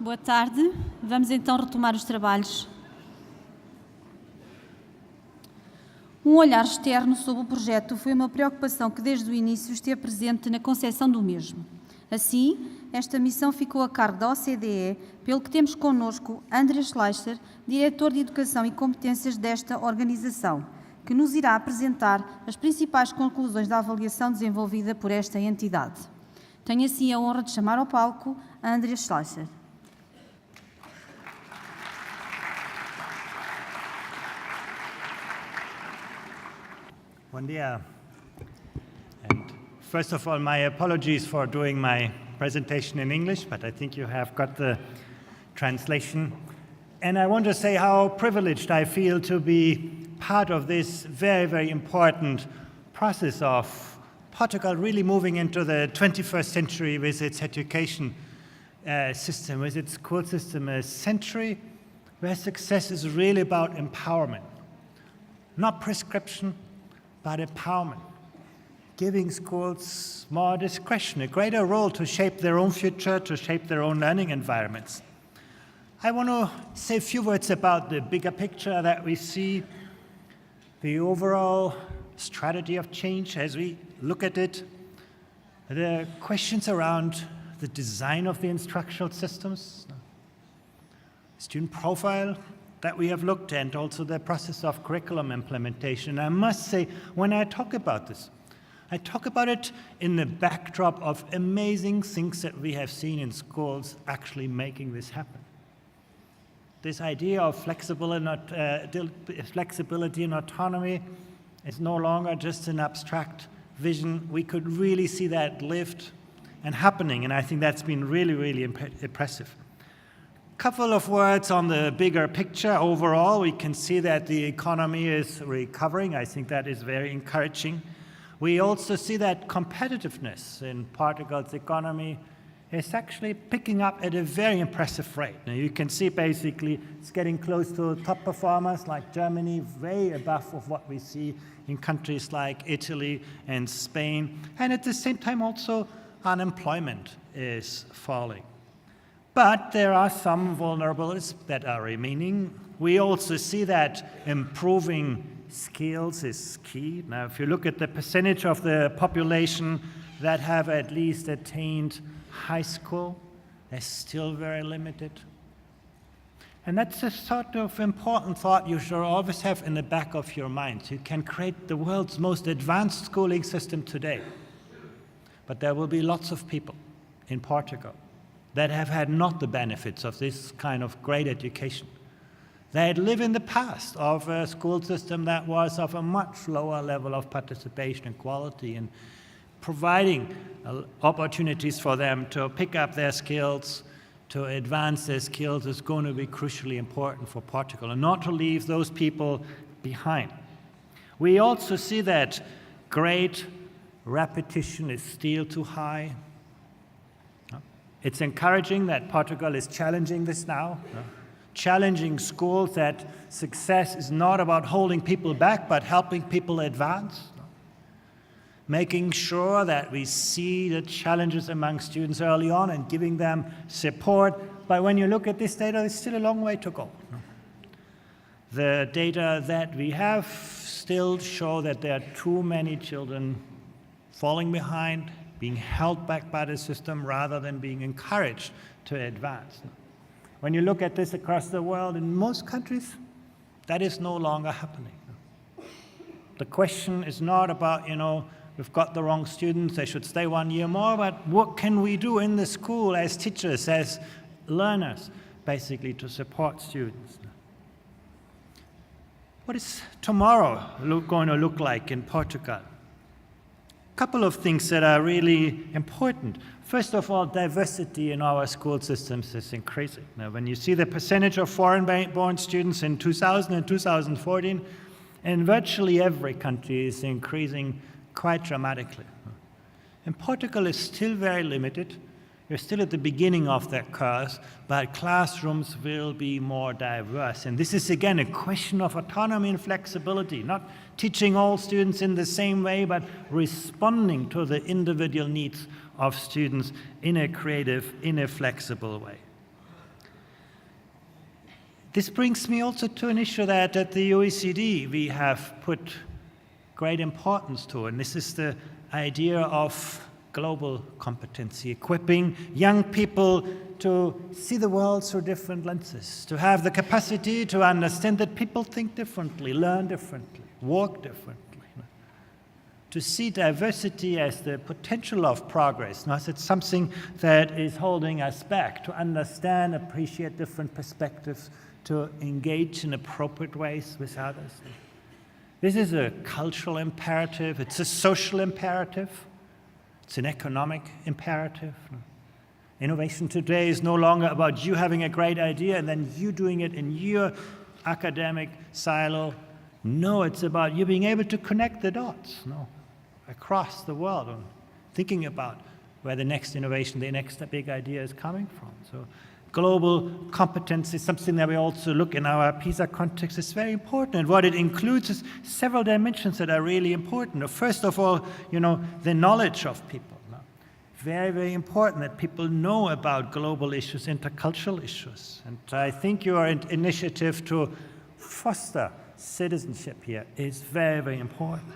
Boa tarde. Vamos então retomar os trabalhos. Um olhar externo sobre o projeto foi uma preocupação que desde o início esteve presente na concepção do mesmo. Assim, esta missão ficou a cargo da OCDE, pelo que temos connosco Andreas Schleicher, diretor de Educação e Competências desta organização, que nos irá apresentar as principais conclusões da avaliação desenvolvida por esta entidade. Tenho assim a honra de chamar ao palco Andreas Schleicher. Bom dia. And first of all, my apologies for doing my presentation in English, but I think you have got the translation. And I want to say how privileged I feel to be part of this very, very important process of Portugal really moving into the 21st century with its education system, with its school system, a century where success is really about empowerment, not prescription, but empowerment, giving schools more discretion, a greater role to shape their own future, to shape their own learning environments. I want to say a few words about the bigger picture that we see, the overall strategy of change as we look at it, the questions around the design of the instructional systems, student profile that we have looked at, and also the process of curriculum implementation. I must say, when I talk about this, I talk about it in the backdrop of amazing things that we have seen in schools actually making this happen. This idea of flexibility and autonomy is no longer just an abstract vision. We could really see that lived and happening, and I think that's been really, really impressive. Couple of words on the bigger picture. Overall, we can see that the economy is recovering. I think that is very encouraging. We also see that competitiveness in Portugal's economy is actually picking up at a very impressive rate. Now you can see basically it's getting close to top performers like Germany, way above of what we see in countries like Italy and Spain. And at the same time also unemployment is falling. But there are some vulnerabilities that are remaining. We also see that improving skills is key. Now, if you look at the percentage of the population that have at least attained high school, they're still very limited. And that's a sort of important thought you should always have in the back of your mind. You can create the world's most advanced schooling system today, but there will be lots of people in Portugal that have had not the benefits of this kind of great education. They live in the past of a school system that was of a much lower level of participation and quality, and providing opportunities for them to pick up their skills, to advance their skills is going to be crucially important for Portugal, and not to leave those people behind. We also see that grade repetition is still too high. It's encouraging that Portugal is challenging this now, challenging schools that success is not about holding people back, but helping people advance, making sure that we see the challenges among students early on and giving them support. But when you look at this data, there's still a long way to go. The data that we have still show that there are too many children falling behind, being held back by the system rather than being encouraged to advance. When you look at this across the world, in most countries, that is no longer happening. The question is not about, we've got the wrong students, they should stay 1 year more, but what can we do in the school as teachers, as learners, basically to support students? What is tomorrow going to look like in Portugal? Couple of things that are really important. First of all, diversity in our school systems is increasing. Now, when you see the percentage of foreign-born students in 2000 and 2014, in virtually every country is increasing quite dramatically. And Portugal is still very limited. We're still at the beginning of that curve, but classrooms will be more diverse. And this is, again, a question of autonomy and flexibility, not teaching all students in the same way, but responding to the individual needs of students in a creative, in a flexible way. This brings me also to an issue that at the OECD we have put great importance to, and this is the idea of global competency, equipping young people to see the world through different lenses, to have the capacity to understand that people think differently, learn differently, work differently, to see diversity as the potential of progress, not as it's something that is holding us back, to understand, appreciate different perspectives, to engage in appropriate ways with others. This is a cultural imperative, it's a social imperative, it's an economic imperative. Innovation today is no longer about you having a great idea and then you doing it in your academic silo. No, it's about you being able to connect the dots across the world and thinking about where the next innovation, the next big idea is coming from. So global competence is something that we also look in our PISA context. It's very important. And what it includes is several dimensions that are really important. First of all, the knowledge of people. Very, very important that people know about global issues, intercultural issues. And I think your initiative to foster citizenship here is very, very important.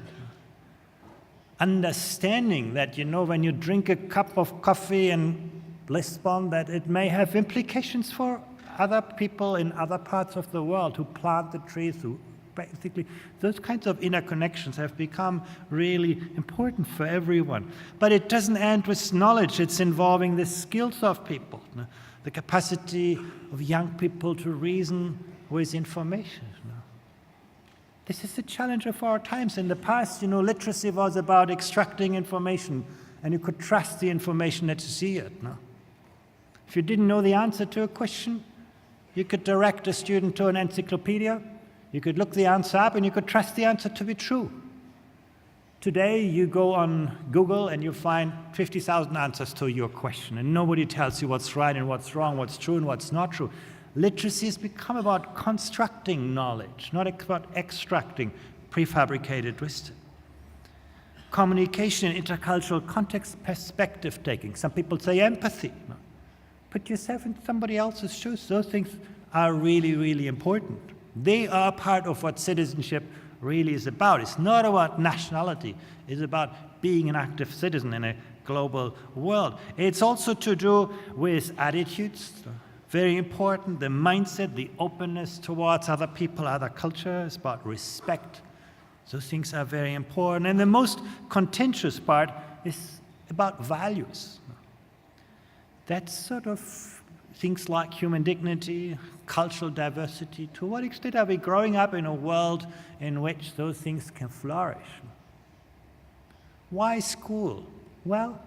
Understanding that, when you drink a cup of coffee in Lisbon, that it may have implications for other people in other parts of the world who plant the trees, who basically, those kinds of interconnections have become really important for everyone. But it doesn't end with knowledge, it's involving the skills of people, the capacity of young people to reason with information. This is the challenge of our times. In the past, literacy was about extracting information, and you could trust the information that you see it. If you didn't know the answer to a question, you could direct a student to an encyclopedia, you could look the answer up, and you could trust the answer to be true. Today, you go on Google and you find 50,000 answers to your question, and nobody tells you what's right and what's wrong, what's true and what's not true. Literacy has become about constructing knowledge, not about extracting prefabricated wisdom. Communication in intercultural context, perspective taking. Some people say empathy. Put yourself in somebody else's shoes. Those things are really, really important. They are part of what citizenship really is about. It's not about nationality. It's about being an active citizen in a global world. It's also to do with attitudes. Very important, the mindset, the openness towards other people, other cultures, about respect. Those things are very important. And the most contentious part is about values. That's sort of things like human dignity, cultural diversity. To what extent are we growing up in a world in which those things can flourish? Why school? Well,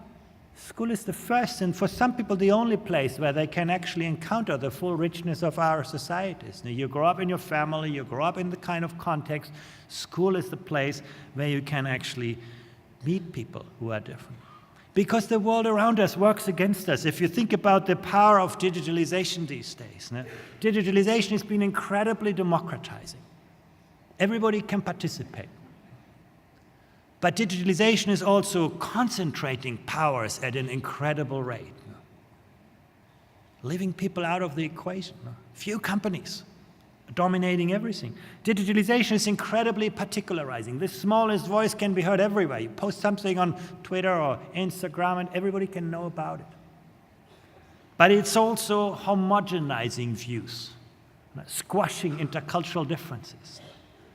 school is the first and for some people the only place where they can actually encounter the full richness of our societies. Now, you grow up in your family, you grow up in the kind of context. School is the place where you can actually meet people who are different. Because the world around us works against us. If you think about the power of digitalization these days, digitalization has been incredibly democratizing. Everybody can participate. But digitalization is also concentrating powers at an incredible rate, leaving people out of the equation. Few companies dominating everything. Digitalization is incredibly particularizing. The smallest voice can be heard everywhere. You post something on Twitter or Instagram and everybody can know about it. But it's also homogenizing views, squashing intercultural differences.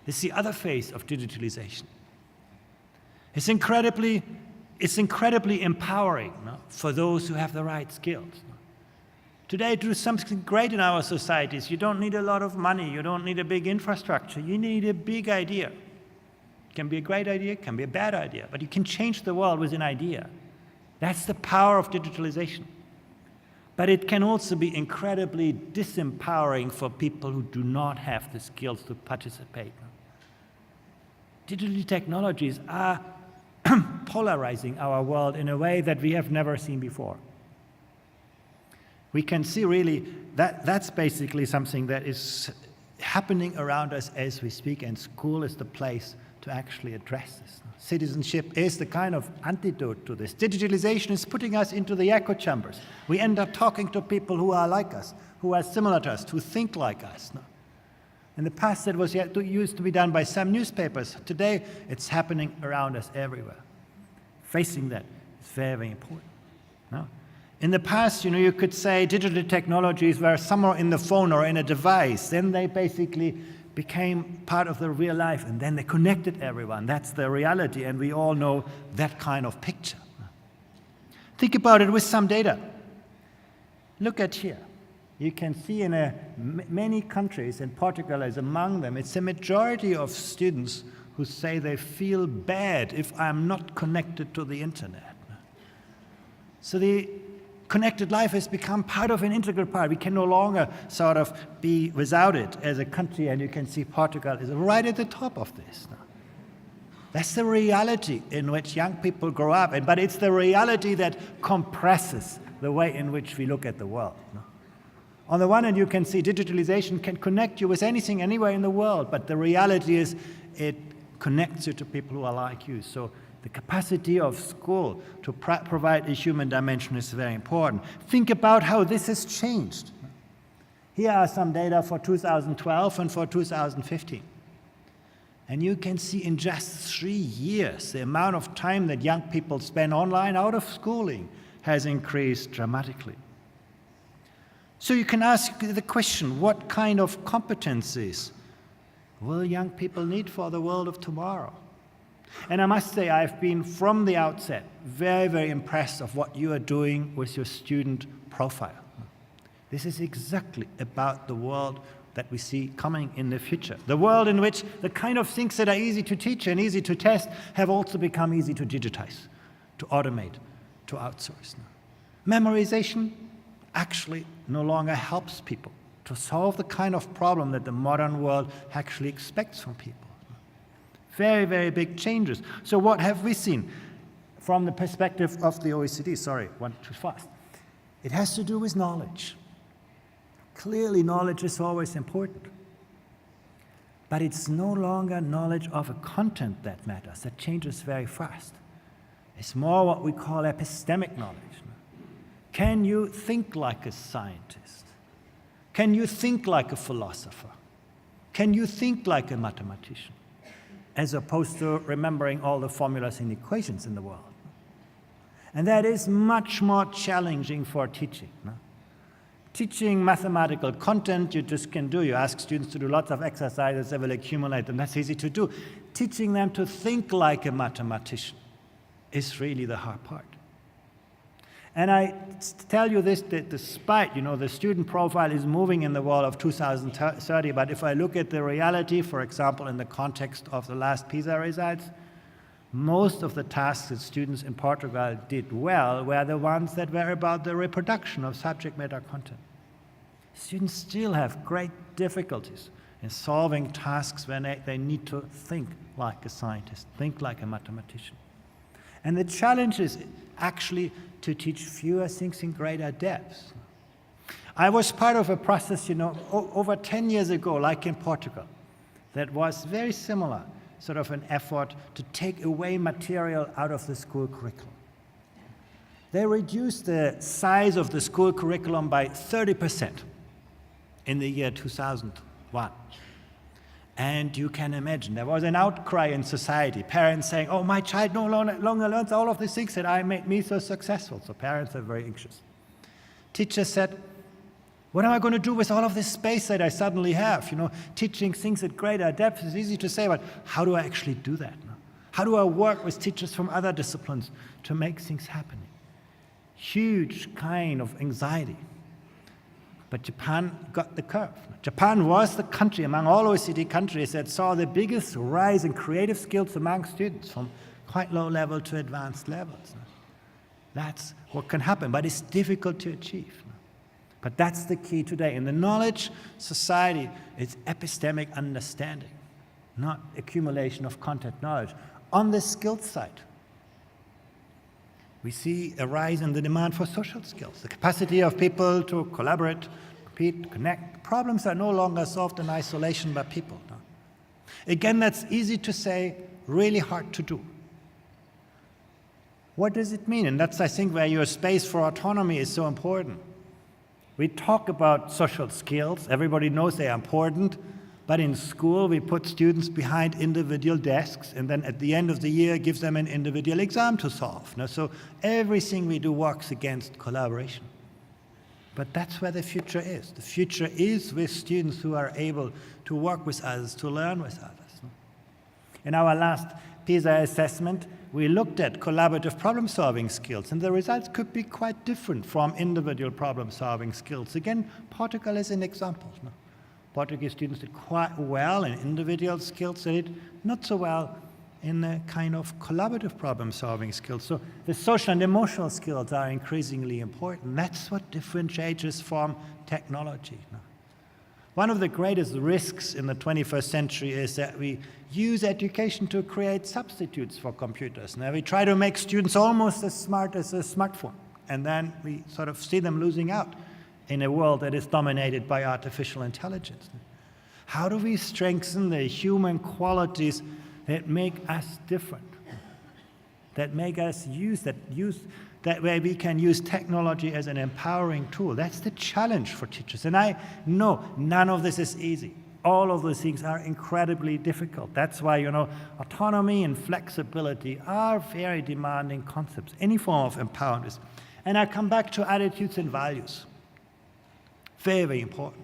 This is the other phase of digitalization. It's incredibly empowering for those who have the right skills. Today, to do something great in our societies, you don't need a lot of money, you don't need a big infrastructure, you need a big idea. It can be a great idea, it can be a bad idea, but you can change the world with an idea. That's the power of digitalization. But it can also be incredibly disempowering for people who do not have the skills to participate. Digital technologies are polarizing our world in a way that we have never seen before. We can see really that that's basically something that is happening around us as we speak, and school is the place to actually address this. Citizenship is the kind of antidote to this. Digitalization is putting us into the echo chambers. We end up talking to people who are like us, who are similar to us, who think like us. No? In the past, it was used to be done by some newspapers. Today, it's happening around us everywhere. Facing that is very, very important. No? In the past, you could say digital technologies were somewhere in the phone or in a device. Then they basically became part of the real life, and then they connected everyone. That's the reality, and we all know that kind of picture. Think about it with some data. Look at here. You can see in many countries, and Portugal is among them, it's a majority of students who say they feel bad if I'm not connected to the internet. So the connected life has become part of an integral part. We can no longer sort of be without it as a country, and you can see Portugal is right at the top of this. That's the reality in which young people grow up, but it's the reality that compresses the way in which we look at the world. On the one hand, you can see digitalization can connect you with anything, anywhere in the world, but the reality is it connects you to people who are like you. So the capacity of school to provide a human dimension is very important. Think about how this has changed. Here are some data for 2012 and for 2015. And you can see in just 3 years, the amount of time that young people spend online out of schooling has increased dramatically. So you can ask the question, what kind of competencies will young people need for the world of tomorrow? And I must say, I've been from the outset very, very impressed of what you are doing with your student profile. This is exactly about the world that we see coming in the future. The world in which the kind of things that are easy to teach and easy to test have also become easy to digitize, to automate, to outsource. Memorization actually no longer helps people to solve the kind of problem that the modern world actually expects from people. Very, very big changes. So what have we seen from the perspective of the OECD? Sorry, went too fast. It has to do with knowledge. Clearly, knowledge is always important. But it's no longer knowledge of a content that matters. That changes very fast. It's more what we call epistemic knowledge. Can you think like a scientist? Can you think like a philosopher? Can you think like a mathematician? As opposed to remembering all the formulas and equations in the world. And that is much more challenging for teaching. No? Teaching mathematical content, you just can do. You ask students to do lots of exercises, they will accumulate them. That's easy to do. Teaching them to think like a mathematician is really the hard part. And I tell you this, that despite, the student profile is moving in the world of 2030, but if I look at the reality, for example, in the context of the last PISA results, most of the tasks that students in Portugal did well were the ones that were about the reproduction of subject matter content. Students still have great difficulties in solving tasks when they need to think like a scientist, think like a mathematician. And the challenge is actually to teach fewer things in greater depth. I was part of a process, over 10 years ago, like in Portugal, that was very similar, sort of an effort to take away material out of the school curriculum. They reduced the size of the school curriculum by 30% in the year 2001. And you can imagine, there was an outcry in society, parents saying, oh, my child no longer learns all of these things that I made me so successful. So parents are very anxious. Teachers said, what am I going to do with all of this space that I suddenly have? Teaching things at greater depth is easy to say, but how do I actually do that? How do I work with teachers from other disciplines to make things happen? Huge kind of anxiety. But Japan got the curve. Japan was the country among all OECD countries that saw the biggest rise in creative skills among students from quite low level to advanced levels. That's what can happen, but it's difficult to achieve. But that's the key today. In the knowledge society, it's epistemic understanding, not accumulation of content knowledge. On the skills side, we see a rise in the demand for social skills, the capacity of people to collaborate, compete, connect. Problems are no longer solved in isolation by people. No? Again, that's easy to say, really hard to do. What does it mean? And that's, I think, where your space for autonomy is so important. We talk about social skills. Everybody knows they are important. But in school, we put students behind individual desks, and then at the end of the year, give them an individual exam to solve. So everything we do works against collaboration. But that's where the future is. The future is with students who are able to work with others, to learn with others. In our last PISA assessment, we looked at collaborative problem-solving skills, and the results could be quite different from individual problem-solving skills. Again, Portugal is an example. Portuguese students did quite well in individual skills, they did not so well in the kind of collaborative problem-solving skills. So the social and emotional skills are increasingly important. That's what differentiates us from technology. One of the greatest risks in the 21st century is that we use education to create substitutes for computers. Now we try to make students almost as smart as a smartphone, and then we sort of see them losing out in a world that is dominated by artificial intelligence. How do we strengthen the human qualities that make us different, that make us that way we can use technology as an empowering tool? That's the challenge for teachers. And I know none of this is easy. All of those things are incredibly difficult. That's why, autonomy and flexibility are very demanding concepts, any form of empowerment. And I come back to attitudes and values. Very, very important.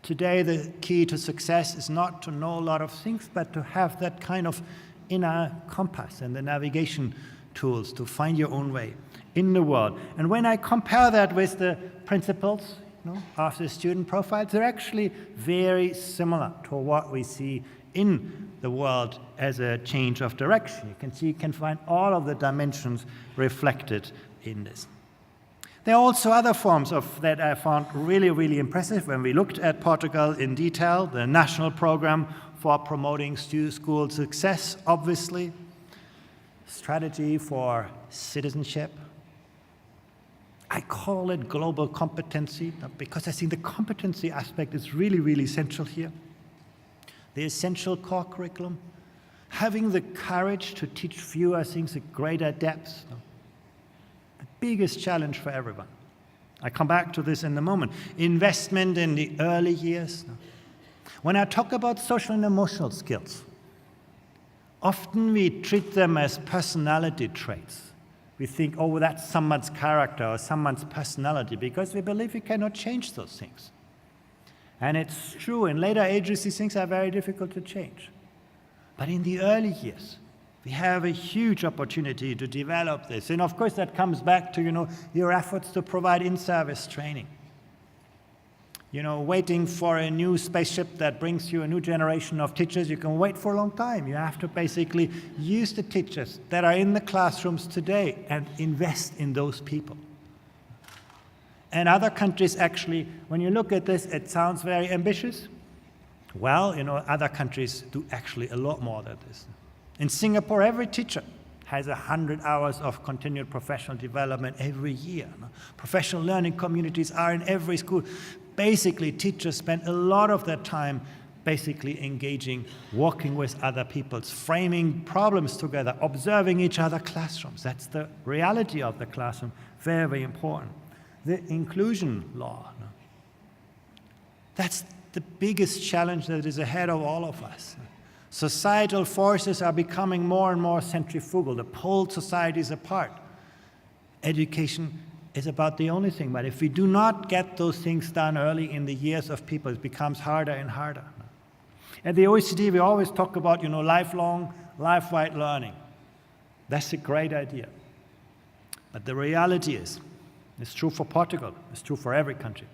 Today, the key to success is not to know a lot of things, but to have that kind of inner compass and the navigation tools to find your own way in the world. And when I compare that with the principles of the student profiles, they're actually very similar to what we see in the world as a change of direction. You can find all of the dimensions reflected in this. There are also other forms that I found really, really impressive when we looked at Portugal in detail. The national program for promoting school success, obviously. Strategy for citizenship. I call it global competency because I think the competency aspect is really, really essential here. The essential core curriculum. Having the courage to teach fewer things at greater depth. The biggest challenge for everyone. I come back to this in a moment. Investment in the early years. When I talk about social and emotional skills, often we treat them as personality traits. We think, oh, that's someone's character or someone's personality, because we believe we cannot change those things. And it's true, in later ages, these things are very difficult to change. But in the early years, we have a huge opportunity to develop this. And of course, that comes back to, your efforts to provide in-service training. Waiting for a new spaceship that brings you a new generation of teachers, you can wait for a long time. You have to basically use the teachers that are in the classrooms today and invest in those people. And other countries actually, when you look at this, it sounds very ambitious. Well, other countries do actually a lot more than this. In Singapore, every teacher has 100 hours of continued professional development every year. Professional learning communities are in every school. Basically, teachers spend a lot of their time basically engaging, working with other people, framing problems together, observing each other's classrooms. That's the reality of the classroom, very, very important. The inclusion law. That's the biggest challenge that is ahead of all of us. Societal forces are becoming more and more centrifugal. They pull societies apart. Education is about the only thing, but if we do not get those things done early in the years of people, it becomes harder and harder. At the OECD, we always talk about, lifelong, life-wide learning. That's a great idea. But the reality is, it's true for Portugal, it's true for every country.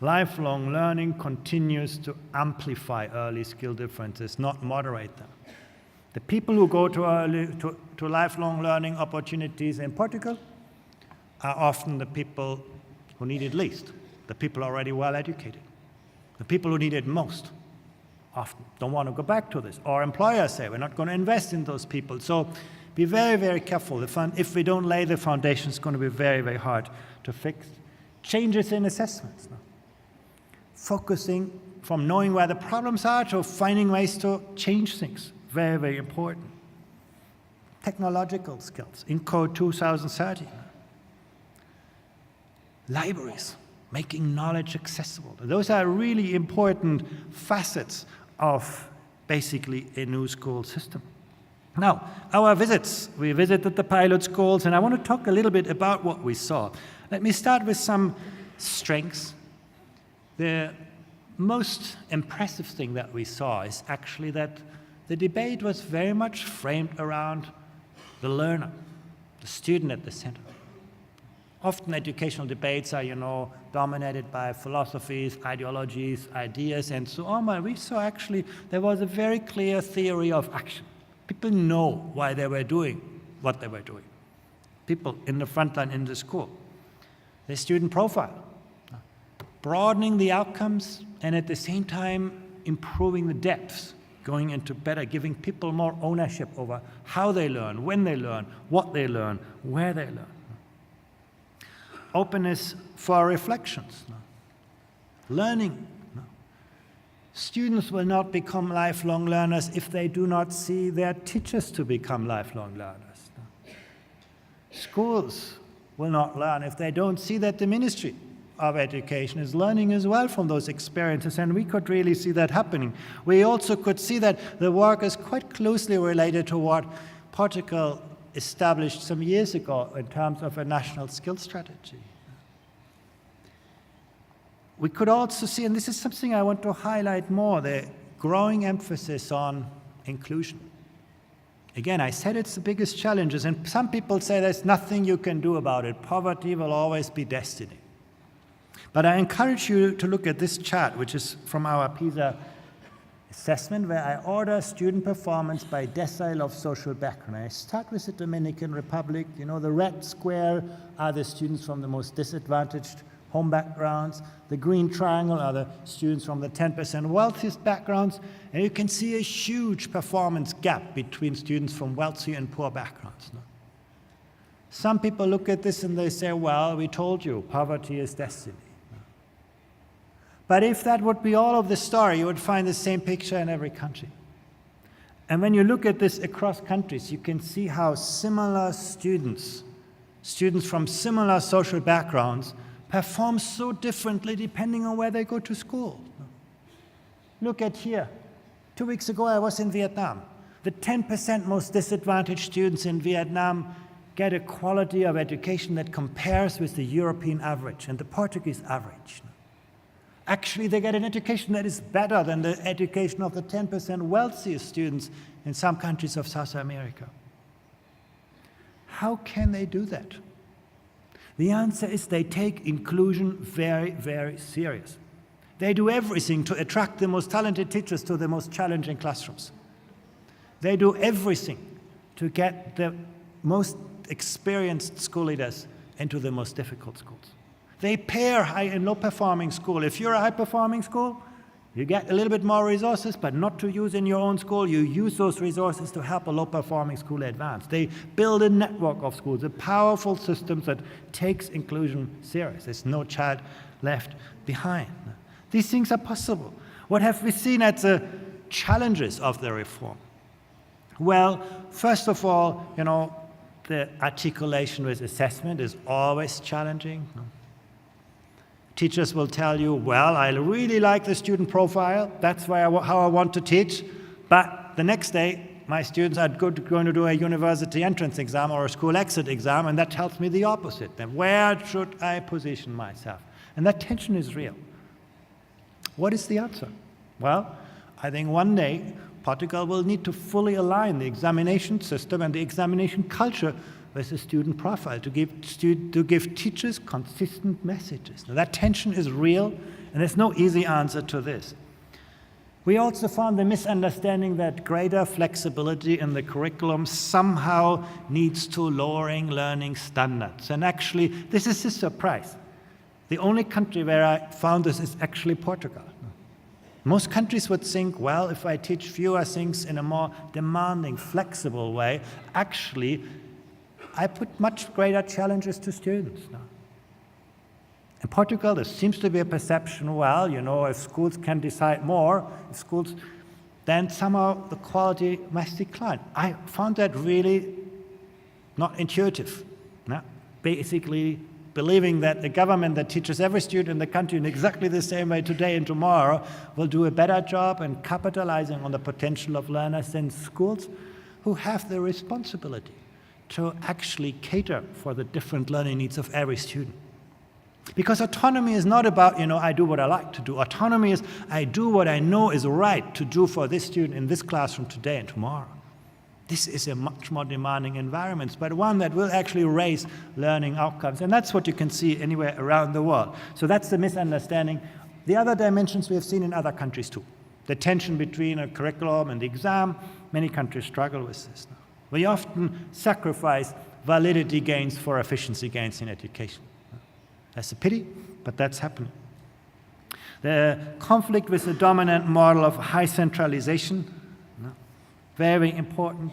Lifelong learning continues to amplify early skill differences, not moderate them. The people who go to lifelong learning opportunities in Portugal are often the people who need it least, the people already well educated. The people who need it most often don't want to go back to this, or employers say we're not going to invest in those people. So be very, very careful. If we don't lay the foundation, it's going to be very, very hard to fix. Changes in assessments. Focusing from knowing where the problems are to finding ways to change things. Very, very important. Technological skills in Code 2030. Libraries. making knowledge accessible. Those are really important facets of basically a new school system. Now, our visits, we visited the pilot schools, and I want to talk a little bit about what we saw. Let me start with some strengths. The most impressive thing that we saw is actually that the debate was very much framed around the learner, the student at the center. Often educational debates are, dominated by philosophies, ideologies, ideas, and so on. But we saw actually there was a very clear theory of action. People know why they were doing what they were doing. People in the front line in the school. The student profile, broadening the outcomes and at the same time improving the depths, going into better, giving people more ownership over how they learn, when they learn, what they learn, where they learn. Openness for reflections. Learning. Students will not become lifelong learners if they do not see their teachers to become lifelong learners. Schools will not learn if they don't see that the Ministry of Education is learning as well from those experiences, and we could really see that happening. We also could see that the work is quite closely related to what Portugal established some years ago in terms of a national skills strategy. We could also see, and this is something I want to highlight more, the growing emphasis on inclusion. Again, I said it's the biggest challenges, and some people say there's nothing you can do about it. Poverty will always be destiny. But I encourage you to look at this chart, which is from our PISA assessment, where I order student performance by decile of social background. I start with the Dominican Republic. The red square are the students from the most disadvantaged home backgrounds. The green triangle are the students from the 10% wealthiest backgrounds. And you can see a huge performance gap between students from wealthy and poor backgrounds. Some people look at this and they say, well, we told you, poverty is destiny. But if that would be all of the story, you would find the same picture in every country. And when you look at this across countries, you can see how similar students from similar social backgrounds, perform so differently depending on where they go to school. Look at here. 2 weeks ago, I was in Vietnam. The 10% most disadvantaged students in Vietnam get a quality of education that compares with the European average and the Portuguese average. Actually, they get an education that is better than the education of the 10% wealthiest students in some countries of South America. How can they do that? The answer is they take inclusion very, very serious. They do everything to attract the most talented teachers to the most challenging classrooms. They do everything to get the most experienced school leaders into the most difficult schools. They pair high and low performing school. If you're a high performing school, you get a little bit more resources, but not to use in your own school. You use those resources to help a low-performing school advance. They build a network of schools, a powerful system that takes inclusion serious. There's no child left behind. These things are possible. What have we seen as the challenges of the reform? Well, first of all, the articulation with assessment is always challenging. Teachers will tell you, well, I really like the student profile. That's how I want to teach. But the next day, my students are going to do a university entrance exam or a school exit exam, and that tells me the opposite. Then where should I position myself? And that tension is real. What is the answer? Well, I think one day, Portugal will need to fully align the examination system and the examination culture with the student profile to give teachers consistent messages. Now, that tension is real, and there's no easy answer to this. We also found the misunderstanding that greater flexibility in the curriculum somehow needs to lowering learning standards. And actually, this is a surprise. The only country where I found this is actually Portugal. Most countries would think, well, if I teach fewer things in a more demanding, flexible way, actually, I put much greater challenges to students now. In Portugal, there seems to be a perception, well, if schools can decide more, then somehow the quality must decline. I found that really not intuitive. Basically, believing that a government that teaches every student in the country in exactly the same way today and tomorrow will do a better job in capitalizing on the potential of learners than schools who have the responsibility to actually cater for the different learning needs of every student. Because autonomy is not about, I do what I like to do. Autonomy is I do what I know is right to do for this student in this classroom today and tomorrow. This is a much more demanding environment, but one that will actually raise learning outcomes. And that's what you can see anywhere around the world. So that's the misunderstanding. The other dimensions we have seen in other countries too. The tension between a curriculum and the exam. Many countries struggle with this now. We often sacrifice validity gains for efficiency gains in education. That's a pity, but that's happening. The conflict with the dominant model of high centralization, very important.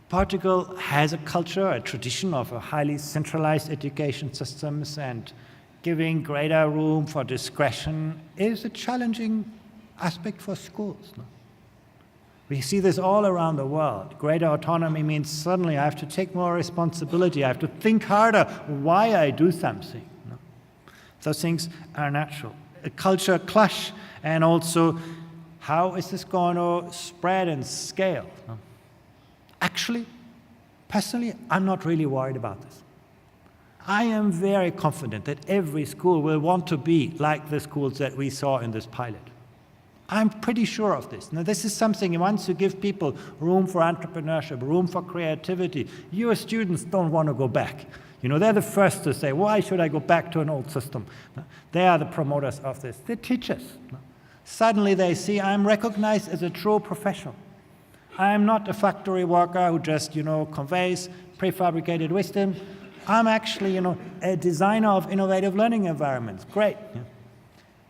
Portugal has a culture, a tradition of a highly centralized education systems, and giving greater room for discretion is a challenging aspect for schools. We see this all around the world. Greater autonomy means suddenly I have to take more responsibility. I have to think harder why I do something. Those things are natural. A culture clash, and also how is this going to spread and scale? Actually, personally, I'm not really worried about this. I am very confident that every school will want to be like the schools that we saw in this pilot. I'm pretty sure of this. Now, this is something, once you give people room for entrepreneurship, room for creativity, your students don't want to go back. They're the first to say, why should I go back to an old system? They are the promoters of this. The teachers. Suddenly they see I'm recognized as a true professional. I'm not a factory worker who just, conveys prefabricated wisdom. I'm actually, a designer of innovative learning environments. Great.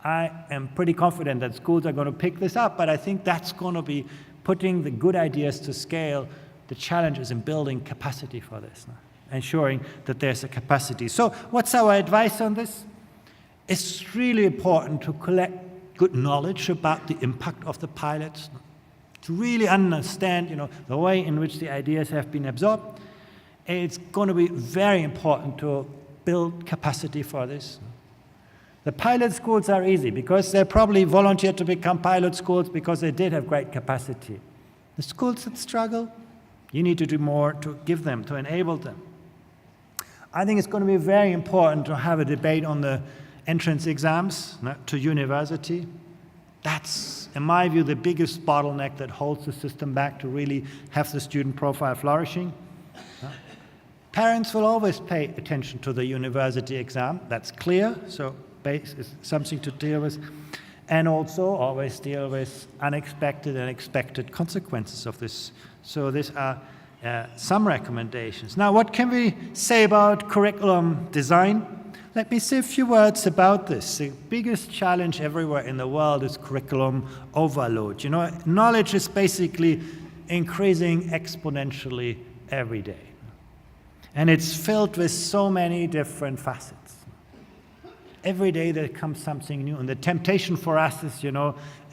I am pretty confident that schools are going to pick this up, but I think that's going to be putting the good ideas to scale. The challenge is in building capacity for this, ensuring that there's a capacity. So what's our advice on this? It's really important to collect good knowledge about the impact of the pilots, to really understand, the way in which the ideas have been absorbed. It's going to be very important to build capacity for this. The pilot schools are easy because they probably volunteered to become pilot schools because they did have great capacity. The schools that struggle, you need to do more to give them, to enable them. I think it's going to be very important to have a debate on the entrance exams to university. That's, in my view, the biggest bottleneck that holds the system back to really have the student profile flourishing. Parents will always pay attention to the university exam. That's clear. So base is something to deal with. And also always deal with unexpected and expected consequences of this. So these are some recommendations. Now, what can we say about curriculum design? Let me say a few words about this. The biggest challenge everywhere in the world is curriculum overload. Knowledge is basically increasing exponentially every day. And it's filled with so many different facets. Every day there comes something new. And the temptation for us is,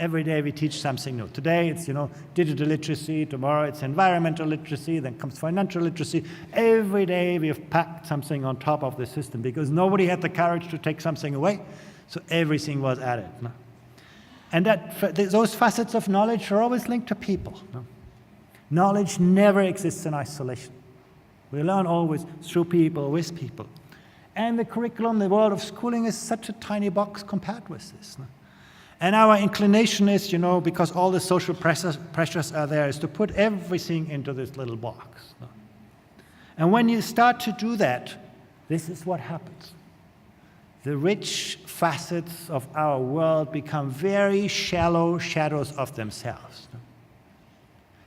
every day we teach something new. Today it's, digital literacy. Tomorrow it's environmental literacy. Then comes financial literacy. Every day we have packed something on top of the system because nobody had the courage to take something away. So everything was added. And those facets of knowledge are always linked to people. Knowledge never exists in isolation. We learn always through people, with people. And the curriculum, the world of schooling is such a tiny box compared with this. And our inclination is, because all the social pressures are there, is to put everything into this little box. And when you start to do that, this is what happens. The rich facets of our world become very shallow shadows of themselves.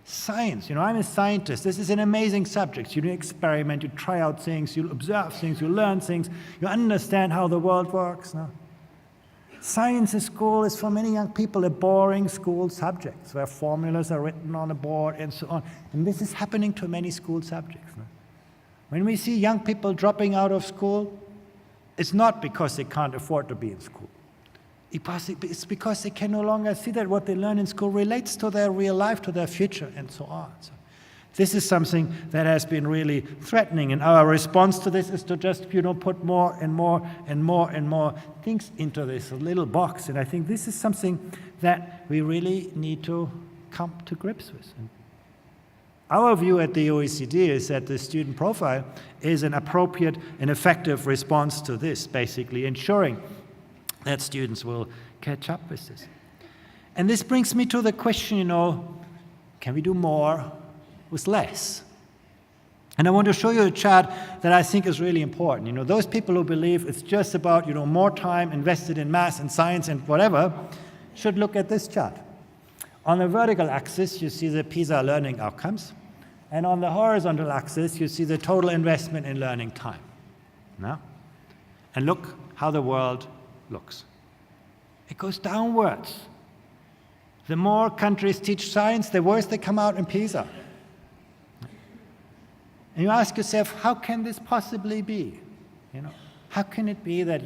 Science, I'm a scientist. This is an amazing subject. You experiment, you try out things, you observe things, you learn things, you understand how the world works. Science in school is for many young people a boring school subject where formulas are written on a board and so on. And this is happening to many school subjects. When we see young people dropping out of school, it's not because they can't afford to be in school. It's because they can no longer see that what they learn in school relates to their real life, to their future, and so on. So This is something that has been really threatening, and our response to this is to just, put more and more and more and more things into this little box. And I think this is something that we really need to come to grips with. And our view at the OECD is that the student profile is an appropriate and effective response to this, basically ensuring that students will catch up with this. And this brings me to the question, can we do more with less? And I want to show you a chart that I think is really important. Those people who believe it's just about, more time invested in math and science and whatever, should look at this chart. On the vertical axis, you see the PISA learning outcomes. And on the horizontal axis, you see the total investment in learning time. Now, and look how the world looks. It goes downwards. The more countries teach science, the worse they come out in PISA. And you ask yourself, how can this possibly be? How can it be that,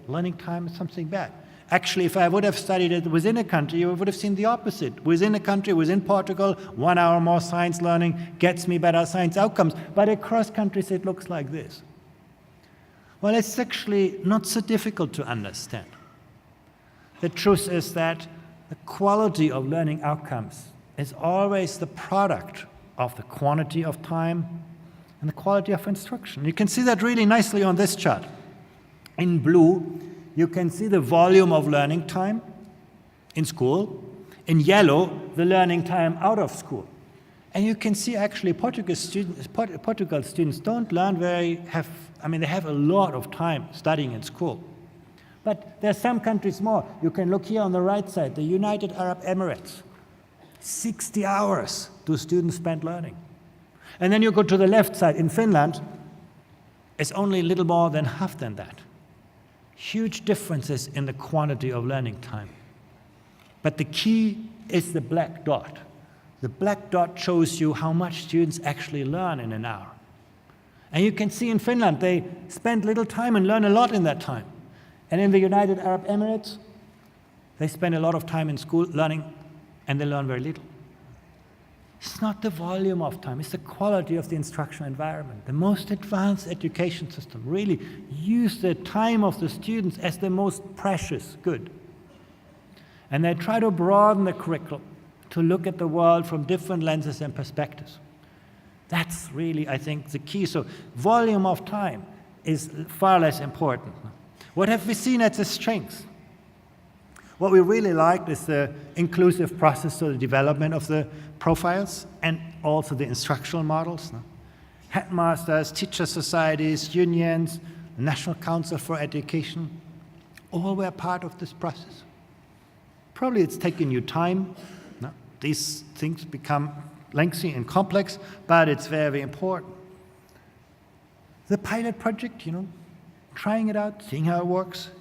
learning time is something bad? Actually, if I would have studied it within a country, you would have seen the opposite. Within a country, within Portugal, 1 hour more science learning gets me better science outcomes. But across countries, it looks like this. Well, it's actually not so difficult to understand. The truth is that the quality of learning outcomes is always the product of the quantity of time and the quality of instruction. You can see that really nicely on this chart. In blue, you can see the volume of learning time in school. In yellow, the learning time out of school. And you can see actually Portugal students don't learn they have a lot of time studying in school. But there are some countries more. You can look here on the right side, the United Arab Emirates. 60 hours do students spend learning. And then you go to the left side, in Finland, it's only a little more than half than that. Huge differences in the quantity of learning time. But the key is the black dot. The black dot shows you how much students actually learn in an hour. And you can see in Finland, they spend little time and learn a lot in that time. And in the United Arab Emirates, they spend a lot of time in school learning, and they learn very little. It's not the volume of time, it's the quality of the instructional environment. The most advanced education system really use the time of the students as the most precious good. And they try to broaden the curriculum to look at the world from different lenses and perspectives. That's really, I think, the key. So volume of time is far less important. What have we seen as the strengths? What we really liked is the inclusive process, so the development of the profiles and also the instructional models. Headmasters, teacher societies, unions, the National Council for Education, all were part of this process. Probably it's taken you time. These things become lengthy and complex, but it's very important. The pilot project, trying it out, seeing how it works.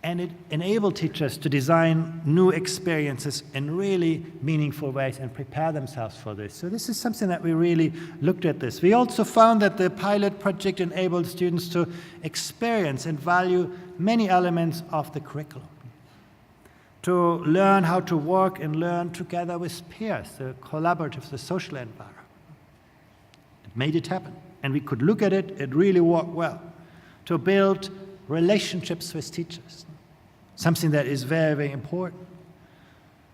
And it enabled teachers to design new experiences in really meaningful ways and prepare themselves for this. So this is something that we really looked at this. We also found that the pilot project enabled students to experience and value many elements of the curriculum. To learn how to work and learn together with peers, the collaborative, the social environment. It made it happen. And we could look at it, it really worked well. To build relationships with teachers, something that is very, very important.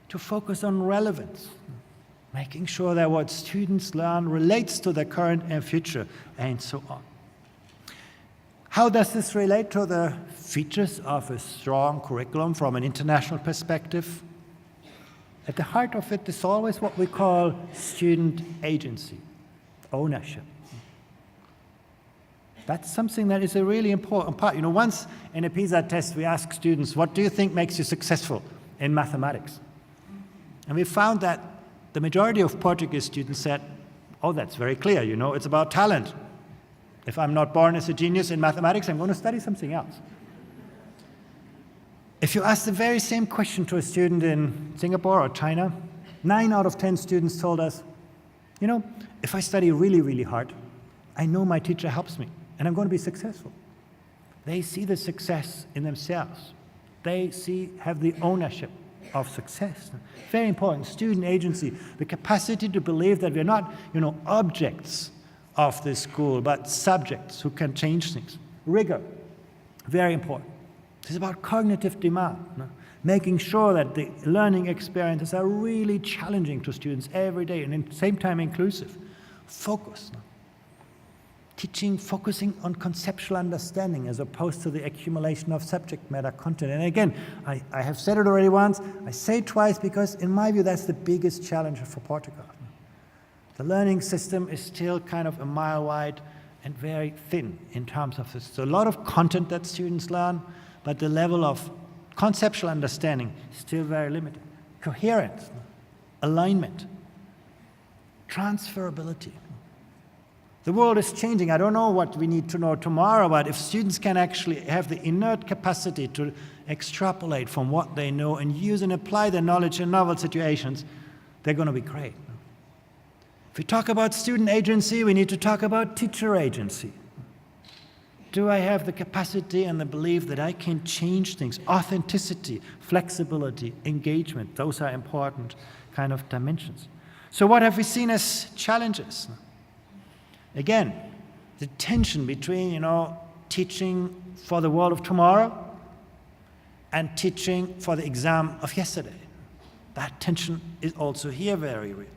To focus on relevance, making sure that what students learn relates to their current and future, and so on. How does this relate to the features of a strong curriculum from an international perspective? At the heart of it is always what we call student agency, ownership. That's something that is a really important part. Once in a PISA test, we ask students, what do you think makes you successful in mathematics? And we found that the majority of Portuguese students said, oh, that's very clear, it's about talent. If I'm not born as a genius in mathematics, I'm going to study something else. If you ask the very same question to a student in Singapore or China, 9 out of 10 students told us, if I study really, really hard, I know my teacher helps me, and I'm going to be successful. They see the success in themselves. They have the ownership of success. Very important. Student agency, the capacity to believe that we're not, objects of the school, but subjects who can change things. Rigor, very important. This is about cognitive demand, making sure that the learning experiences are really challenging to students every day and at the same time inclusive. Focus. Teaching, focusing on conceptual understanding as opposed to the accumulation of subject matter content. And again, I have said it already once, I say it twice because in my view that's the biggest challenge for Portugal. The learning system is still kind of a mile wide and very thin in terms of this. So a lot of content that students learn, but the level of conceptual understanding is still very limited. Coherence, alignment, transferability. The world is changing. I don't know what we need to know tomorrow, but if students can actually have the inert capacity to extrapolate from what they know and use and apply their knowledge in novel situations, they're going to be great. If we talk about student agency, we need to talk about teacher agency. Do I have the capacity and the belief that I can change things? Authenticity, flexibility, engagement, those are important kind of dimensions. So what have we seen as challenges? Again, the tension between, teaching for the world of tomorrow and teaching for the exam of yesterday. That tension is also here very real.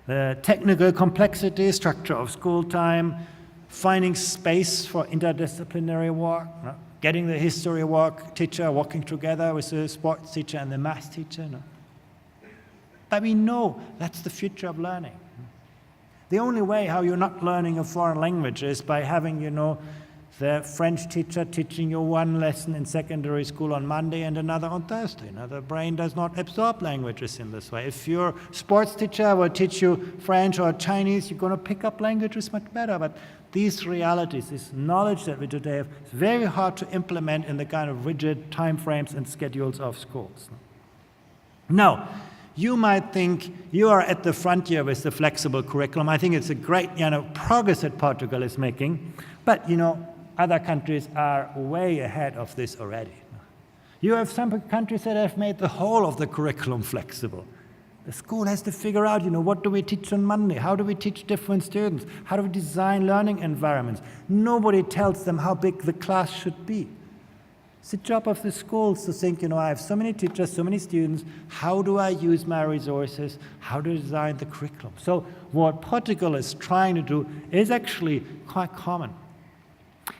The technical complexity, structure of school time, finding space for interdisciplinary work, getting the history teacher working together with the sports teacher and the math teacher. But we know that's the future of learning. The only way how you're not learning a foreign language is by having, the French teacher teaching you one lesson in secondary school on Monday and another on Thursday. Now, the brain does not absorb languages in this way. If your sports teacher will teach you French or Chinese, you're going to pick up languages much better. But these realities, this knowledge that we today have, is very hard to implement in the kind of rigid time frames and schedules of schools. Now, you might think you are at the frontier with the flexible curriculum. I think it's a great progress that Portugal is making. But, other countries are way ahead of this already. You have some countries that have made the whole of the curriculum flexible. The school has to figure out, what do we teach on Monday? How do we teach different students? How do we design learning environments? Nobody tells them how big the class should be. It's the job of the schools to think, I have so many teachers, so many students, how do I use my resources? How do I design the curriculum? So what Portugal is trying to do is actually quite common.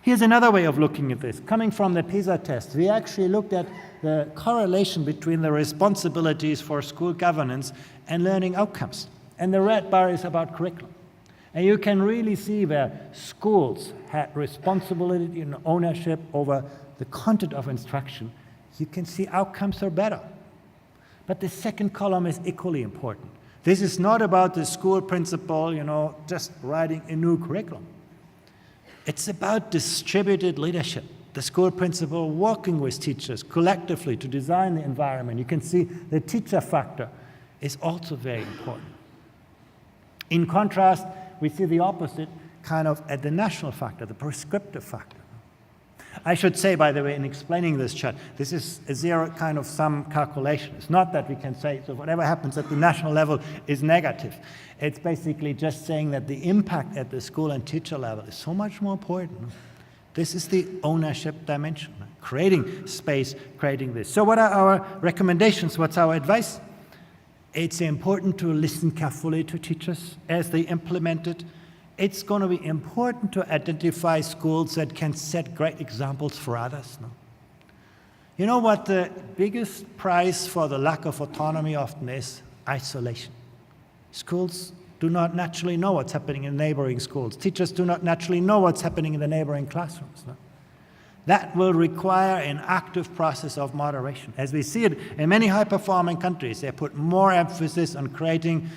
Here's another way of looking at this. Coming from the PISA test, we actually looked at the correlation between the responsibilities for school governance and learning outcomes. And the red bar is about curriculum. And you can really see where schools had responsibility and ownership over the content of instruction. You can see outcomes are better. But the second column is equally important. This is not about the school principal, just writing a new curriculum. It's about distributed leadership. The school principal working with teachers collectively to design the environment. You can see the teacher factor is also very important. In contrast, we see the opposite kind of at the national factor, the prescriptive factor. I should say, by the way, in explaining this chart, this is a zero kind of sum calculation. It's not that we can say, so whatever happens at the national level is negative. It's basically just saying that the impact at the school and teacher level is so much more important. This is the ownership dimension, creating space, creating this. So what are our recommendations? What's our advice? It's important to listen carefully to teachers as they implement it. It's going to be important to identify schools that can set great examples for others. You know what the biggest price for the lack of autonomy often is? Isolation. Schools do not naturally know what's happening in neighboring schools. Teachers do not naturally know what's happening in the neighboring classrooms. That will require an active process of moderation. As we see it in many high-performing countries, they put more emphasis on creating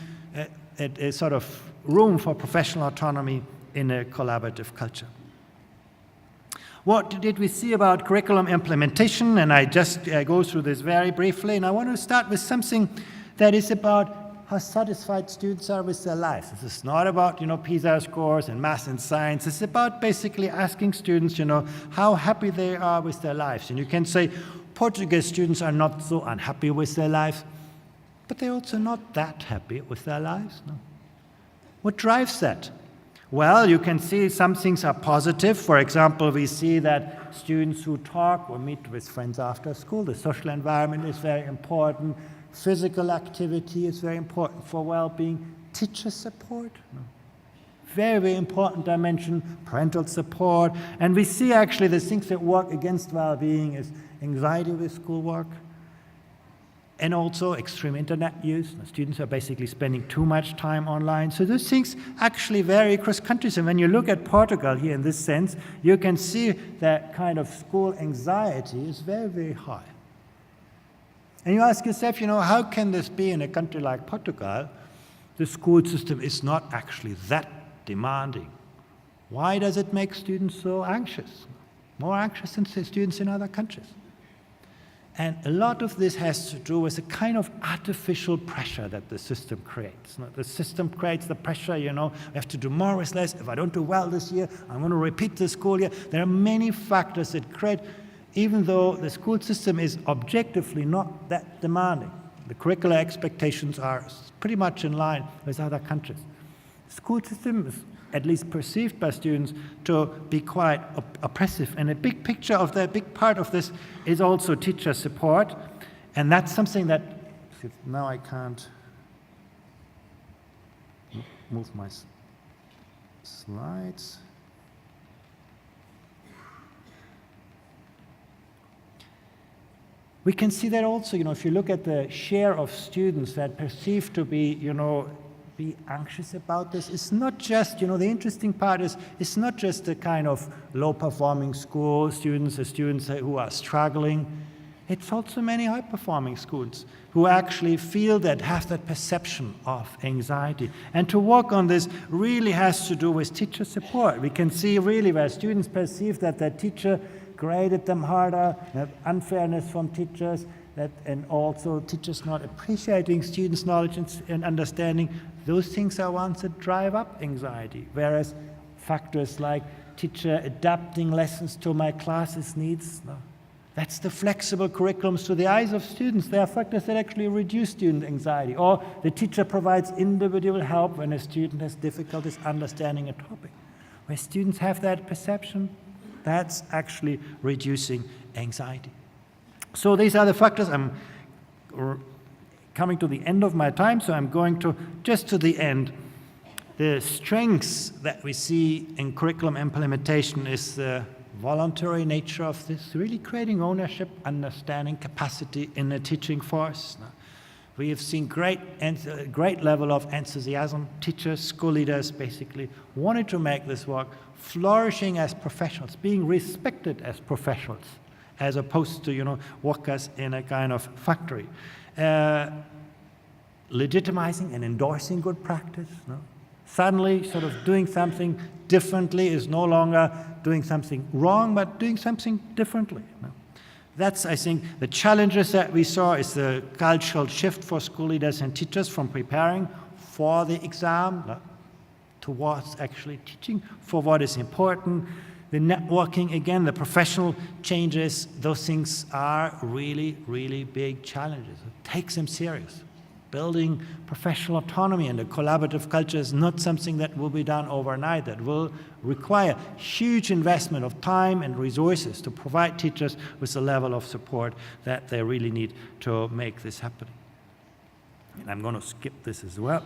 a sort of room for professional autonomy in a collaborative culture. What did we see about curriculum implementation? And I just go through this very briefly. And I want to start with something that is about how satisfied students are with their lives. This is not about, PISA scores and math and science. It's about basically asking students, how happy they are with their lives. And you can say, Portuguese students are not so unhappy with their lives, but they're also not that happy with their lives. No. What drives that? Well, you can see some things are positive. For example, we see that students who talk or meet with friends after school, the social environment is very important. Physical activity is very important for well-being. Teacher support, no. Very, very important dimension, parental support. And we see actually the things that work against well-being is anxiety with schoolwork, and also extreme internet use. The students are basically spending too much time online. So those things actually vary across countries. And when you look at Portugal here in this sense, you can see that kind of school anxiety is very, very high. And you ask yourself, how can this be in a country like Portugal? The school system is not actually that demanding. Why does it make students so anxious? More anxious than students in other countries. And a lot of this has to do with a kind of artificial pressure that the system creates. The system creates the pressure, we have to do more with less. If I don't do well this year, I'm going to repeat the school year. There are many factors that create, even though the school system is objectively not that demanding. The curricular expectations are pretty much in line with other countries. The school system is at least perceived by students to be quite oppressive. And a big part of this is also teacher support. And that's something that, now I can't move my slides. We can see that also, if you look at the share of students that perceive to be, be anxious about this. It's not just, the interesting part is, it's not just the kind of low-performing school students, the students who are struggling. It's also many high-performing students who actually feel that, have that perception of anxiety. And to work on this really has to do with teacher support. We can see really where students perceive that their teacher graded them harder, unfairness from teachers, and also teachers not appreciating students' knowledge and understanding. Those things are ones that drive up anxiety, whereas factors like teacher adapting lessons to my class's needs, that's the flexible curriculums to the eyes of students. They are factors that actually reduce student anxiety. Or the teacher provides individual help when a student has difficulties understanding a topic. Where students have that perception, that's actually reducing anxiety. So these are the factors. I'm coming to the end of my time, so I'm going to just to the end. The strengths that we see in curriculum implementation is the voluntary nature of this, really creating ownership, understanding, capacity in the teaching force. We have seen great level of enthusiasm. Teachers, school leaders basically wanted to make this work, flourishing as professionals, being respected as professionals, as opposed to, workers in a kind of factory. Legitimizing and endorsing good practice. Suddenly, sort of doing something differently is no longer doing something wrong, but doing something differently. That's, I think, the challenges that we saw is the cultural shift for school leaders and teachers from preparing for the exam towards actually teaching for what is important. The networking, again, the professional changes, those things are really, really big challenges. Take them serious. Building professional autonomy and a collaborative culture is not something that will be done overnight. That will require huge investment of time and resources to provide teachers with the level of support that they really need to make this happen. And I'm going to skip this as well.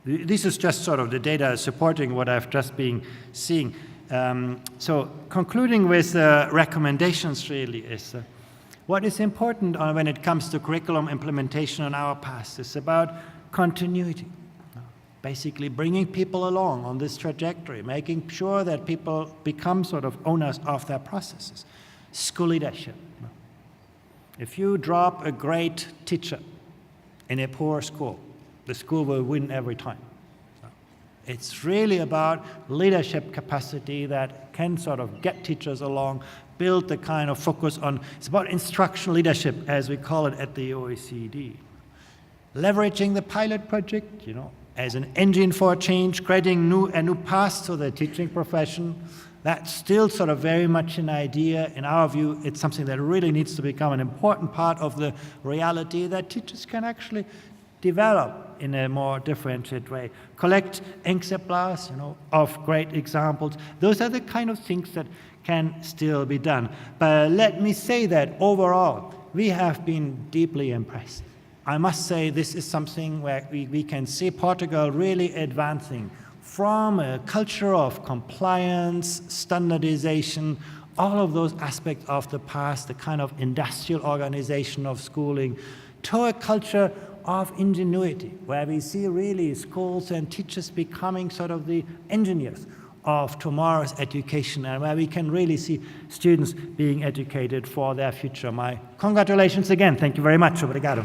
This is just sort of the data supporting what I've just been seeing. So concluding with recommendations really is what is important when it comes to curriculum implementation on our path is about continuity. Basically bringing people along on this trajectory, making sure that people become sort of owners of their processes. School leadership. If you drop a great teacher in a poor school, the school will win every time. It's really about leadership capacity that can sort of get teachers along, build the kind of focus on, it's about instructional leadership, as we call it at the OECD. Leveraging the pilot project, as an engine for change, creating a new path to the teaching profession, That's still sort of very much an idea. In our view, it's something that really needs to become an important part of the reality that teachers can actually develop in a more differentiated way. Collect exemplars, of great examples. Those are the kind of things that can still be done. But let me say that overall, we have been deeply impressed. I must say this is something where we can see Portugal really advancing from a culture of compliance, standardization, all of those aspects of the past, the kind of industrial organization of schooling, to a culture of ingenuity, where we see really schools and teachers becoming sort of the engineers of tomorrow's education, and where we can really see students being educated for their future. My congratulations again. Thank you very much. Obrigado.